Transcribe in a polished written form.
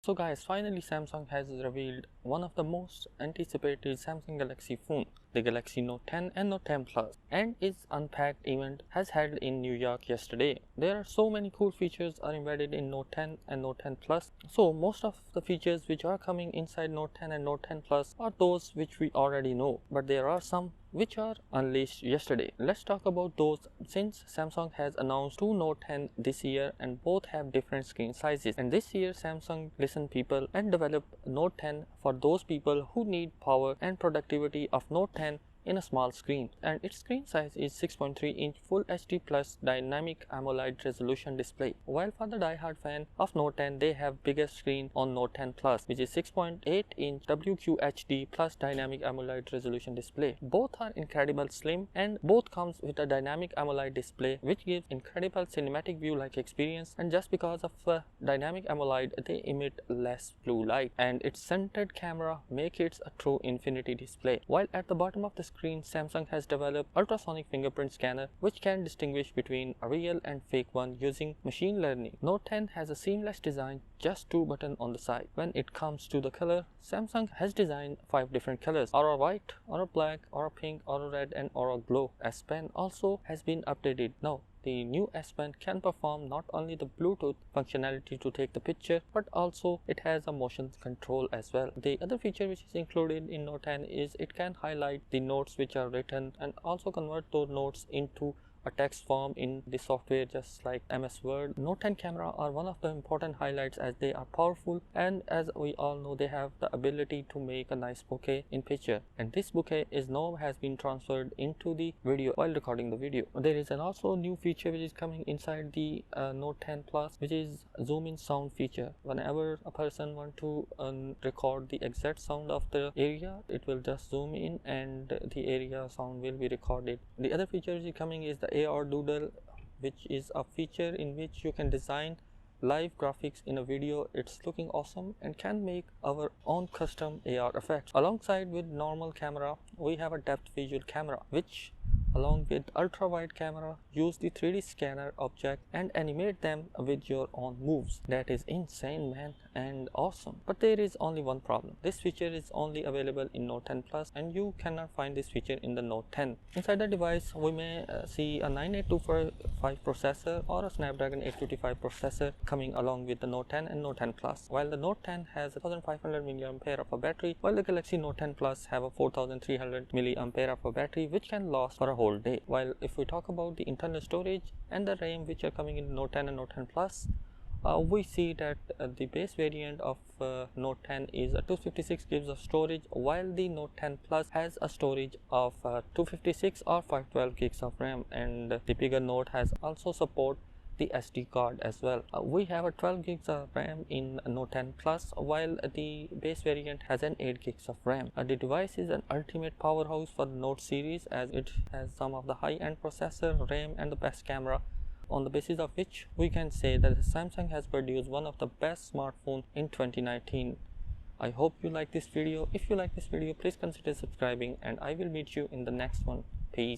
So guys, finally Samsung has revealed one of the most anticipated Samsung Galaxy phone, the Galaxy Note 10 and Note 10 Plus, and its Unpacked event has held in New York yesterday. There are so many cool features are embedded in Note 10 and Note 10 Plus. So most of the features which are coming inside Note 10 and Note 10 Plus are those which we already know, but there are some which are unleashed yesterday. Let's talk about those since Samsung has announced two Note 10 this year and both have different screen sizes. And this year Samsung listened people and developed Note 10 for those people who need power and productivity of Note 10 in a small screen, and its screen size is 6.3-inch Full HD Plus dynamic AMOLED resolution display. While for the die-hard fan of Note 10, they have biggest screen on Note 10 Plus, which is 6.8-inch WQHD Plus dynamic AMOLED resolution display. Both are incredible slim and both comes with a dynamic AMOLED display which gives incredible cinematic view-like experience, and just because of dynamic AMOLED they emit less blue light, and its centered camera make it a true infinity display. While at the bottom of the screen, Samsung has developed ultrasonic fingerprint scanner which can distinguish between a real and fake one using machine learning. Note 10 has a seamless design, just two buttons on the side. When it comes to the color, Samsung has designed 5 different colors: Aura White, Aura Black, Aura Pink, Aura Red and Aura Glow. S Pen also has been updated. Now the new S Pen can perform not only the Bluetooth functionality to take the picture, but also it has a motion control as well. The other feature which is included in Note 10 is it can highlight the notes which are written and also convert those notes into a text form in the software just like MS Word. Note 10 camera are one of the important highlights as they are powerful, and as we all know they have the ability to make a nice bokeh in picture, and this bokeh is now has been transferred into the video while recording the video. There is an also new feature which is coming inside the Note 10 Plus, which is zoom in sound feature. Whenever a person want to record the exact sound of the area, it will just zoom in and the area sound will be recorded. The other feature which is coming is the AR doodle, which is a feature in which you can design live graphics in a video. It's looking awesome and can make our own custom AR effects. Alongside with normal camera, we have a depth visual camera which along with ultra wide camera use the 3D scanner object and animate them with your own moves. That is insane, man, and awesome. But there is only one problem. This feature is only available in Note 10 Plus and you cannot find this feature in the Note 10. Inside the device we may see a 9825 processor or a Snapdragon 855 processor coming along with the Note 10 and Note 10 Plus. While the Note 10 has a 1500 mAh of a battery, while the Galaxy Note 10 Plus have a 4300 mAh of a battery which can last for a whole day. While if we talk about the internal storage and the RAM which are coming in Note 10 and Note 10 Plus, we see that the base variant of Note 10 is 256 gigs of storage, while the Note 10 Plus has a storage of 256 or 512 gigs of RAM, and the bigger Note has also support the SD card as well. We have a 12 gigs of RAM in Note 10 Plus, while the base variant has an 8 gigs of RAM. The device is an ultimate powerhouse for the Note series as it has some of the high-end processor, RAM and the best camera, on the basis of which we can say that Samsung has produced one of the best smartphones in 2019. I hope you like this video. If you like this video, please consider subscribing and I will meet you in the next one. Peace.